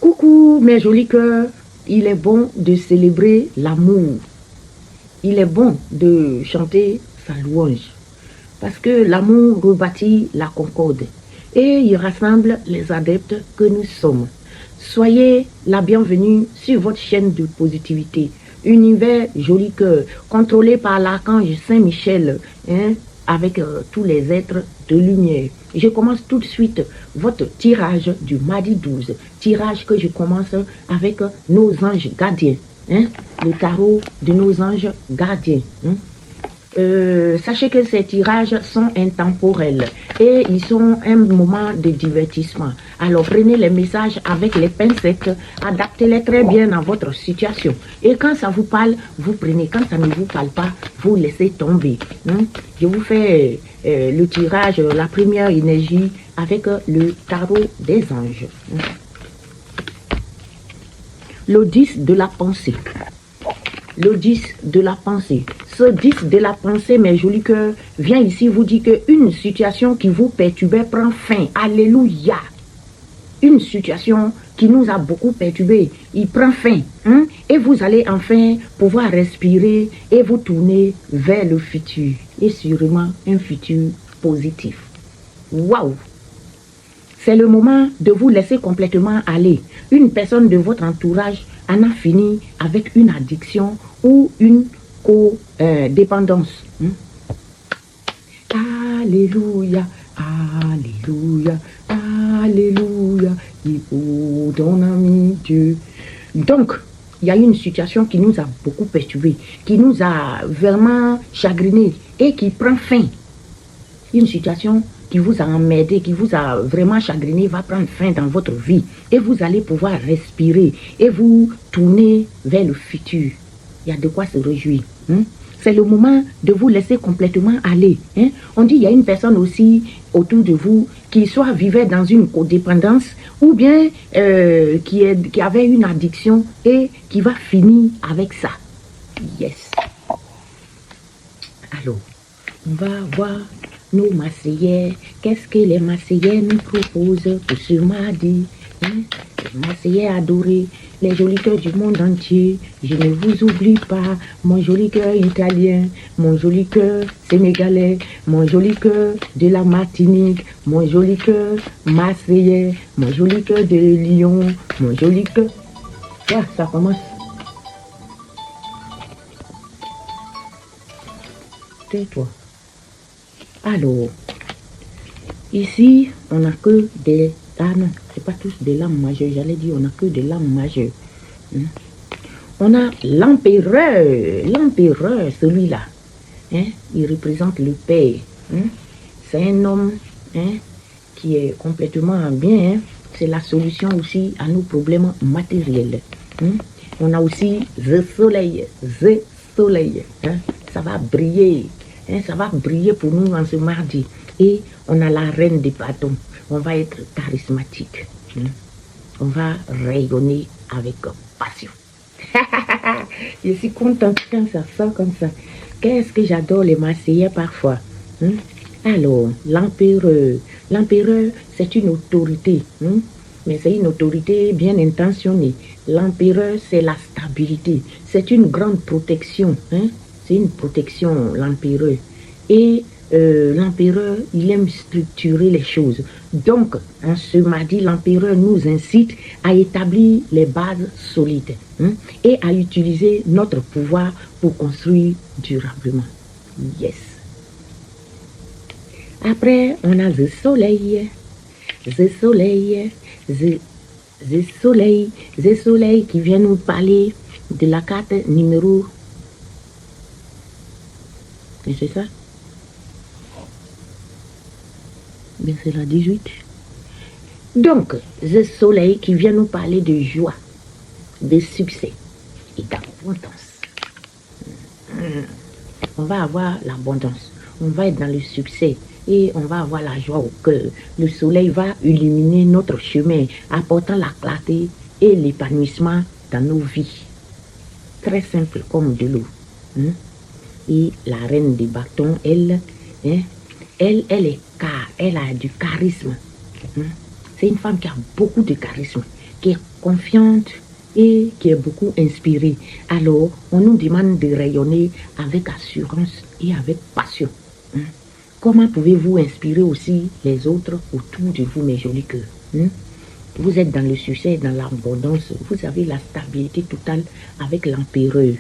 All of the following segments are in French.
Coucou mes jolis cœurs, il est bon de célébrer l'amour. Il est bon de chanter sa louange. Parce que l'amour rebâtit la concorde et il rassemble les adeptes que nous sommes. Soyez la bienvenue sur votre chaîne de positivité. Univers joli cœur, contrôlé par l'archange Saint-Michel, avec tous les êtres de lumière. Je commence tout de suite votre tirage du mardi 12. Tirage que je commence avec nos anges gardiens. Le tarot de nos anges gardiens. Sachez que ces tirages sont intemporels et ils sont un moment de divertissement. Alors prenez les messages avec les pincettes, adaptez-les très bien à votre situation. Et quand ça vous parle, vous prenez. Quand ça ne vous parle pas, vous laissez tomber. Je vous fais le tirage, la première énergie avec le tarot des anges. Le 10 de la pensée. Le 10 de la pensée. Ce 10 de la pensée, mes jolis cœurs, vient ici vous dire qu'une situation qui vous perturbait prend fin. Alléluia. Une situation qui nous a beaucoup perturbé, il prend fin. Et vous allez enfin pouvoir respirer et vous tourner vers le futur. Et sûrement un futur positif. Waouh! C'est le moment de vous laisser complètement aller. Une personne de votre entourage en a fini avec une addiction ou une codépendance. Alléluia, alléluia, alléluia, il faut ton ami Dieu. Donc, il y a une situation qui nous a beaucoup perturbé, qui nous a vraiment chagriné et qui prend fin. Une situation qui vous a emmerdé, qui vous a vraiment chagriné, va prendre fin dans votre vie. Et vous allez pouvoir respirer et vous tourner vers le futur. Il y a de quoi se réjouir. C'est le moment de vous laisser complètement aller. On dit qu'il y a une personne aussi autour de vous qui soit vivait dans une codépendance ou bien qui avait une addiction et qui va finir avec ça. Yes. Alors, on va voir nos Marseillais. Qu'est-ce que les Marseillais nous proposent pour ce mardi? Les Marseillais adorés, les jolis cœurs du monde entier. Je ne vous oublie pas, mon joli cœur italien, mon joli cœur sénégalais, mon joli cœur de la Martinique, mon joli cœur marseillais, mon joli cœur de Lyon, mon joli cœur. Ah, ça commence. Tais-toi. Alors, ici, on n'a que des... Ah non, c'est pas tous des lames majeures. J'allais dire, on n'a que des lames majeures. On a l'empereur. L'empereur, celui-là. Il représente le père. C'est un homme qui est complètement bien. C'est la solution aussi à nos problèmes matériels. On a aussi le soleil. Le soleil. Ça va briller. Ça va briller pour nous en ce mardi. Et on a la reine des bâtons. On va être charismatique. On va rayonner avec passion. Je suis contente quand ça sort comme ça. Qu'est-ce que j'adore les Marseillais parfois. Alors, l'empereur. L'empereur, c'est une autorité. Mais c'est une autorité bien intentionnée. L'empereur, c'est la stabilité. C'est une grande protection. C'est une protection, l'empereur. Et l'empereur, il aime structurer les choses. Donc, en ce mardi, l'empereur nous incite à établir les bases solides et à utiliser notre pouvoir pour construire durablement. Yes. Après, on a le soleil. Le soleil. Le soleil. Le soleil qui vient nous parler de la carte numéro... C'est ça? Mais c'est la 18. Donc, le soleil qui vient nous parler de joie, de succès et d'abondance. On va avoir l'abondance. On va être dans le succès et on va avoir la joie au cœur. Le soleil va illuminer notre chemin, apportant la clarté et l'épanouissement dans nos vies. Très simple comme de l'eau. Et la reine des bâtons, elle a du charisme. C'est une femme qui a beaucoup de charisme. qui est confiante et qui est beaucoup inspirée. Alors, on nous demande de rayonner avec assurance et avec passion. Comment pouvez-vous inspirer aussi les autres autour de vous, mes jolis cœurs? Vous êtes dans le succès, dans l'abondance, vous avez la stabilité totale avec l'empereur.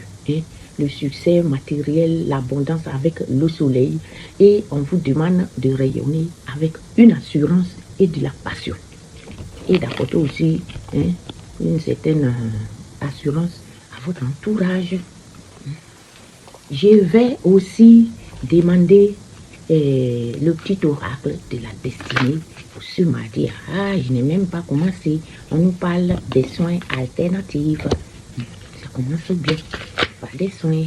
Le succès matériel, l'abondance avec le soleil. Et on vous demande de rayonner avec une assurance et de la passion. Et d'apporter aussi une certaine assurance à votre entourage. Je vais aussi demander le petit oracle de la destinée pour ce mardi. Ah, je n'ai même pas commencé. On nous parle des soins alternatifs. Ça commence bien par des soins.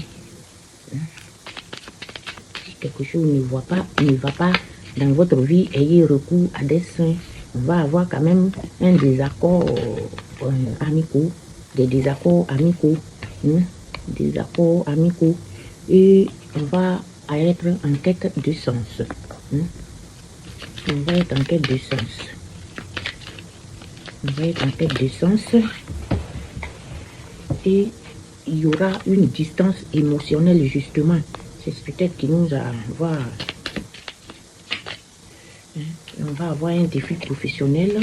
Si quelque chose ne va pas dans votre vie, ayez recours à des soins. On va avoir quand même un désaccord amicaux, des désaccords amicaux, des accords amicaux, et on va être en quête de sens. On va être en quête de sens. On va être en quête de sens. Et il y aura une distance émotionnelle justement. C'est peut-être qui nous va... On va avoir un défi professionnel.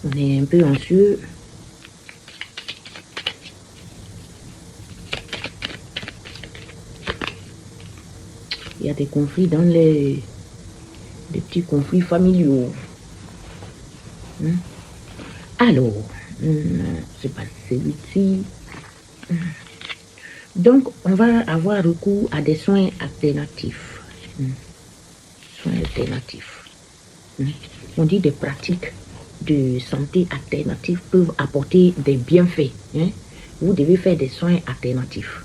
On est un peu anxieux. Il y a des conflits dans des petits conflits familiaux. Alors, c'est pas celui-ci. Donc, on va avoir recours à des soins alternatifs. Soins alternatifs. On dit des pratiques de santé alternatives peuvent apporter des bienfaits. Vous devez faire des soins alternatifs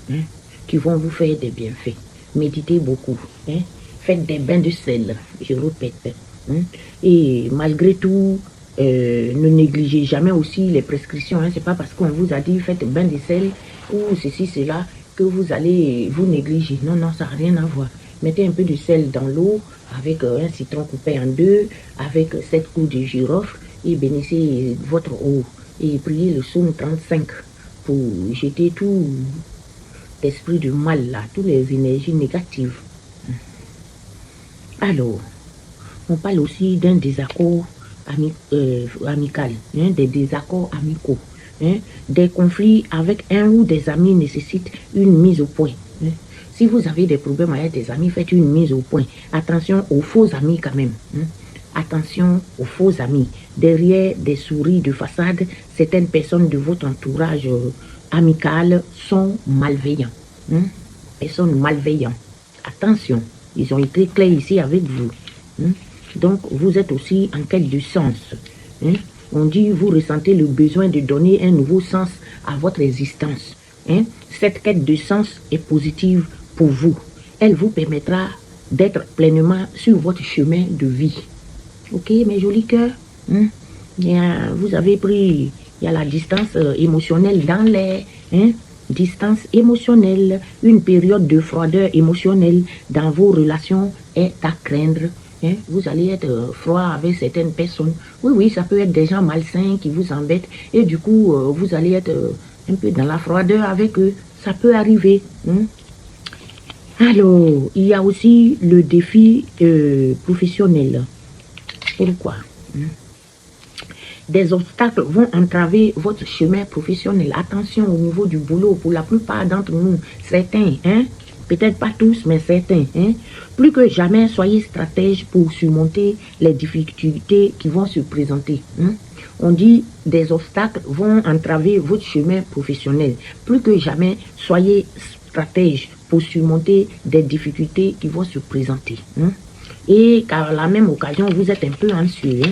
qui vont vous faire des bienfaits. Méditez beaucoup. Faites des bains de sel, je répète. Et malgré tout, ne négligez jamais aussi les prescriptions. C'est pas parce qu'on vous a dit faites bain de sel ou ceci, cela que vous allez vous négliger. Non, non, ça n'a rien à voir. Mettez un peu de sel dans l'eau avec un citron coupé en deux, avec 7 coups de girofle et bénissez votre eau. Et priez le psaume 35 pour jeter tout l'esprit du mal là, toutes les énergies négatives. Alors, on parle aussi d'un désaccord amical, des désaccords amicaux. Des conflits avec un ou des amis nécessitent une mise au point. Si vous avez des problèmes avec des amis, faites une mise au point. Attention aux faux amis quand même. Attention aux faux amis. Derrière des souris de façade, certaines personnes de votre entourage amical sont malveillants. Personnes malveillantes. Attention, ils ont été clairs ici avec vous. Donc, vous êtes aussi en quête de sens. On dit, vous ressentez le besoin de donner un nouveau sens à votre existence. Cette quête de sens est positive pour vous. Elle vous permettra d'être pleinement sur votre chemin de vie. Ok, mes jolis cœurs? Vous avez pris, il y a la distance émotionnelle dans l'air. Distance émotionnelle, une période de froideur émotionnelle dans vos relations est à craindre. Vous allez être froid avec certaines personnes. Oui, ça peut être des gens malsains qui vous embêtent. Et du coup, vous allez être un peu dans la froideur avec eux. Ça peut arriver. Alors, il y a aussi le défi professionnel. Pourquoi? Des obstacles vont entraver votre chemin professionnel. Attention au niveau du boulot. Pour la plupart d'entre nous, certains, peut-être pas tous, mais certains. Plus que jamais, soyez stratège pour surmonter les difficultés qui vont se présenter. On dit des obstacles vont entraver votre chemin professionnel. Plus que jamais, soyez stratège pour surmonter des difficultés qui vont se présenter. Et par la même occasion, vous êtes un peu anxieux.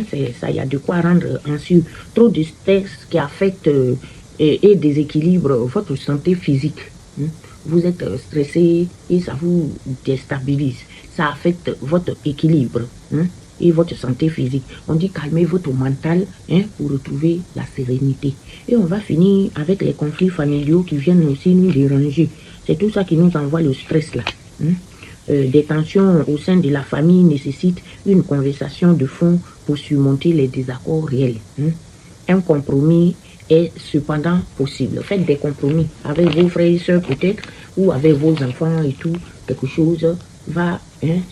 Ça, il y a de quoi rendre anxieux. Trop de stress qui affecte et déséquilibre votre santé physique. Vous êtes stressé et ça vous déstabilise. Ça affecte votre équilibre et votre santé physique. On dit calmer votre mental pour retrouver la sérénité. Et on va finir avec les conflits familiaux qui viennent aussi nous déranger. C'est tout ça qui nous envoie le stress là. Des tensions au sein de la famille nécessitent une conversation de fond pour surmonter les désaccords réels. Un compromis est cependant possible. Faites des compromis avec vos frères et sœurs peut-être, ou avec vos enfants et tout. Quelque chose va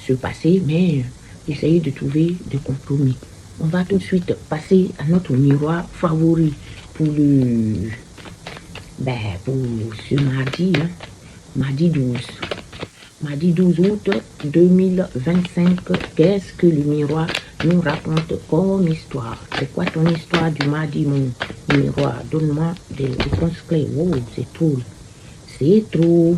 se passer, mais essayez de trouver des compromis. On va tout de suite passer à notre miroir favori pour pour ce mardi, mardi 12. Mardi 12 août 2025, qu'est-ce que le miroir nous raconte comme histoire? C'est quoi ton histoire du mardi, mon miroir? Donne-moi des réponses claires. Oh, c'est trop. C'est trop.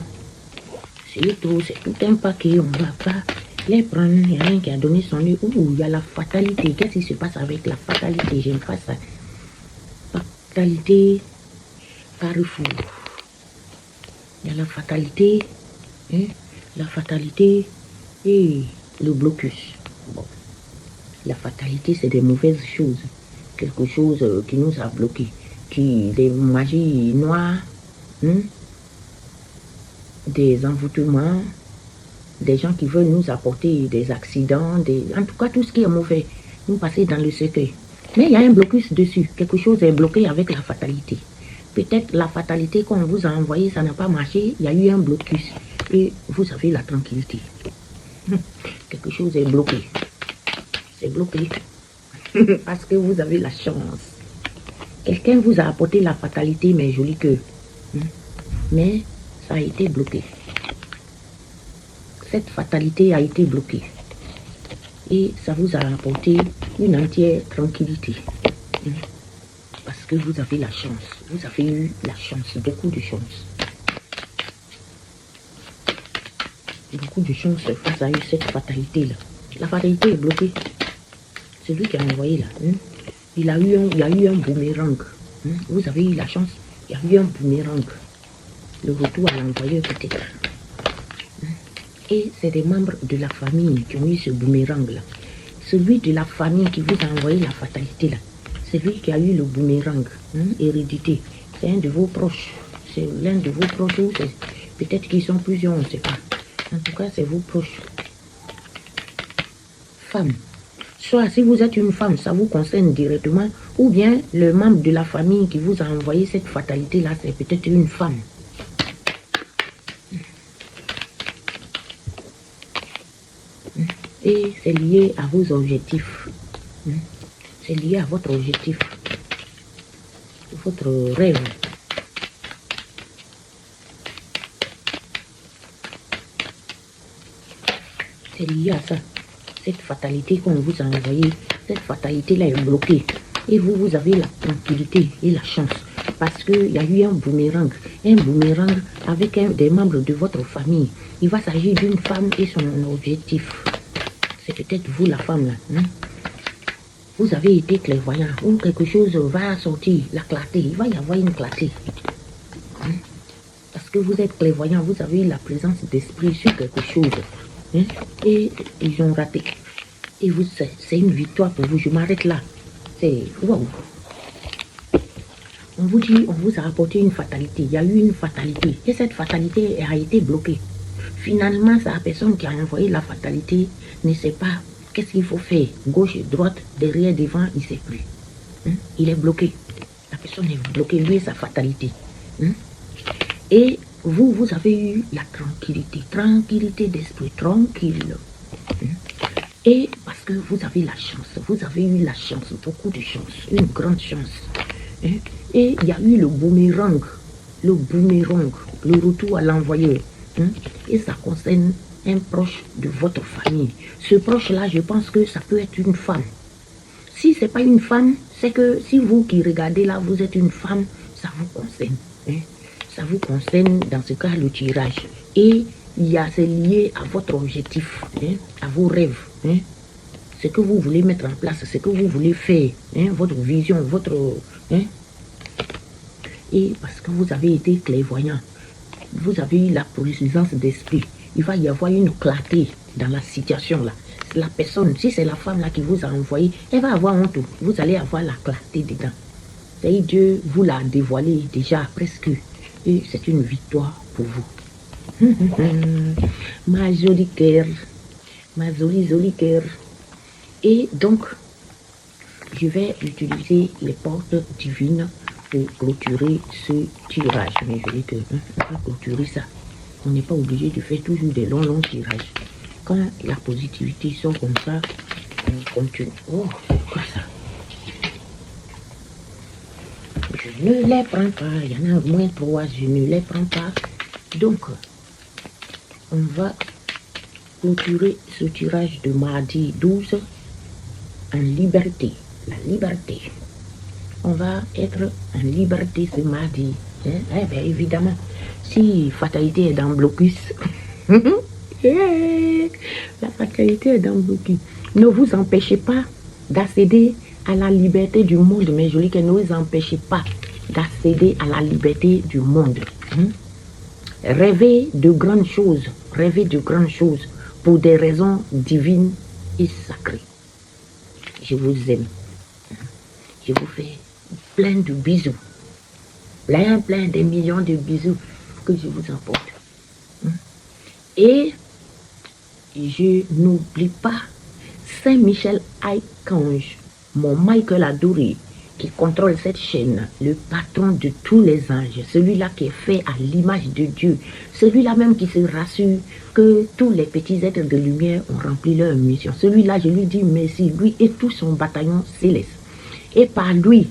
C'est trop. C'est tout un paquet. On ne va pas les prendre. Il y a un qui a donné son nez. Ouh, il y a la fatalité. Qu'est-ce qui se passe avec la fatalité? J'aime pas ça. Fatalité. Carrefour. Il y a la fatalité. La fatalité et le blocus. Bon. La fatalité, c'est des mauvaises choses. Quelque chose qui nous a bloqués. Des magies noires, des envoûtements, des gens qui veulent nous apporter des accidents, en tout cas tout ce qui est mauvais, nous passer dans le cercueil. Mais il y a un blocus dessus. Quelque chose est bloqué avec la fatalité. Peut-être la fatalité qu'on vous a envoyée, ça n'a pas marché, il y a eu un blocus. Et vous avez la tranquillité. Quelque chose est bloqué. C'est bloqué. Parce que vous avez la chance. Quelqu'un vous a apporté la fatalité, mais joli que. Mais ça a été bloqué. Cette fatalité a été bloquée. Et ça vous a apporté une entière tranquillité. Parce que vous avez la chance. Vous avez eu la chance, beaucoup de chance. Beaucoup de chance face à cette fatalité-là. La fatalité est bloquée. C'est lui qui a envoyé là. Il y a eu un boomerang. Vous avez eu la chance. Il y a eu un boomerang. Le retour à l'envoyeur peut-être. Et c'est des membres de la famille qui ont eu ce boomerang-là. Celui de la famille qui vous a envoyé la fatalité-là. C'est lui qui a eu le boomerang. Hérédité. C'est un de vos proches. C'est l'un de vos proches. Peut-être qu'ils sont plusieurs, on ne sait pas. En tout cas, c'est vos proches. Femme. Soit si vous êtes une femme, ça vous concerne directement, ou bien le membre de la famille qui vous a envoyé cette fatalité-là, c'est peut-être une femme. Et c'est lié à vos objectifs. C'est lié à votre objectif. Votre rêve. C'est lié à ça. Cette fatalité qu'on vous a envoyée, cette fatalité-là est bloquée. Et vous avez la tranquillité et la chance. Parce qu'il y a eu un boomerang avec des membres de votre famille. Il va s'agir d'une femme et son objectif. C'est peut-être vous la femme là. Vous avez été clairvoyant ou quelque chose va sortir, la clarté. Il va y avoir une clarté. Parce que vous êtes clairvoyant, vous avez la présence d'esprit sur quelque chose. Et ils ont raté. Et vous, c'est une victoire pour vous. Je m'arrête là. C'est wow. On vous dit, on vous a apporté une fatalité. Il y a eu une fatalité. Et cette fatalité a été bloquée. Finalement, c'est la personne qui a envoyé la fatalité ne sait pas qu'est-ce qu'il faut faire. Gauche, droite, derrière, devant, il ne sait plus. Il est bloqué. La personne est bloquée. Lui et sa fatalité. Et vous avez eu la tranquillité. Tranquillité d'esprit. Tranquille. Et parce que vous avez la chance. Vous avez eu la chance. Beaucoup de chance. Une grande chance. Et il y a eu le boomerang. Le boomerang. Le retour à l'envoyeur. Et ça concerne un proche de votre famille. Ce proche-là, je pense que ça peut être une femme. Si ce n'est pas une femme, c'est que si vous qui regardez là, vous êtes une femme, ça vous concerne. Ça vous concerne, dans ce cas, le tirage. Et c'est lié à votre objectif, à vos rêves. Ce que vous voulez mettre en place, ce que vous voulez faire, votre vision, votre... Et parce que vous avez été clairvoyant, vous avez eu la présence d'esprit. Il va y avoir une clarté dans la situation là. La personne, si c'est la femme là qui vous a envoyé, elle va avoir honte. Vous allez avoir la clarté dedans. Et Dieu vous l'a dévoilé déjà presque. Et c'est une victoire pour vous. Ma jolie cœur. Ma jolie cœur. Et donc, je vais utiliser les portes divines pour clôturer ce tirage. Mais je dis que on va clôturer ça. On n'est pas obligé de faire toujours des longs tirages. Quand la positivité sort comme ça, on continue. Oh, c'est quoi ça? Je ne les prends pas. Il y en a au moins 3. Je ne les prends pas. Donc, on va clôturer ce tirage de mardi 12 en liberté. La liberté. On va être en liberté ce mardi. Hein? Eh bien, évidemment, si fatalité est dans blocus, yeah, la fatalité est dans blocus. Ne vous empêchez pas d'accéder à la liberté du monde, mais je dis que ne vous empêchez pas d'accéder à la liberté du monde. Hein? Rêvez de grandes choses, pour des raisons divines et sacrées. Je vous aime. Je vous fais plein de bisous. Plein des millions de bisous que je vous apporte. Et je n'oublie pas Saint-Michel Archange, mon Michael Adoré, qui contrôle cette chaîne, le patron de tous les anges, celui-là qui est fait à l'image de Dieu, celui-là même qui se rassure que tous les petits êtres de lumière ont rempli leur mission. Celui-là, je lui dis merci, lui et tout son bataillon céleste. Et par lui,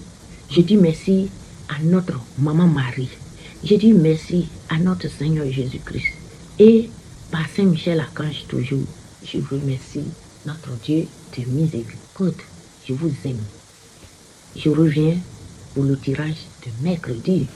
je dis merci à notre Maman Marie. Je dis merci à notre Seigneur Jésus-Christ. Et par Saint-Michel Archange toujours, je remercie notre Dieu de miséricorde. Je vous aime. Je reviens pour le tirage de mercredi.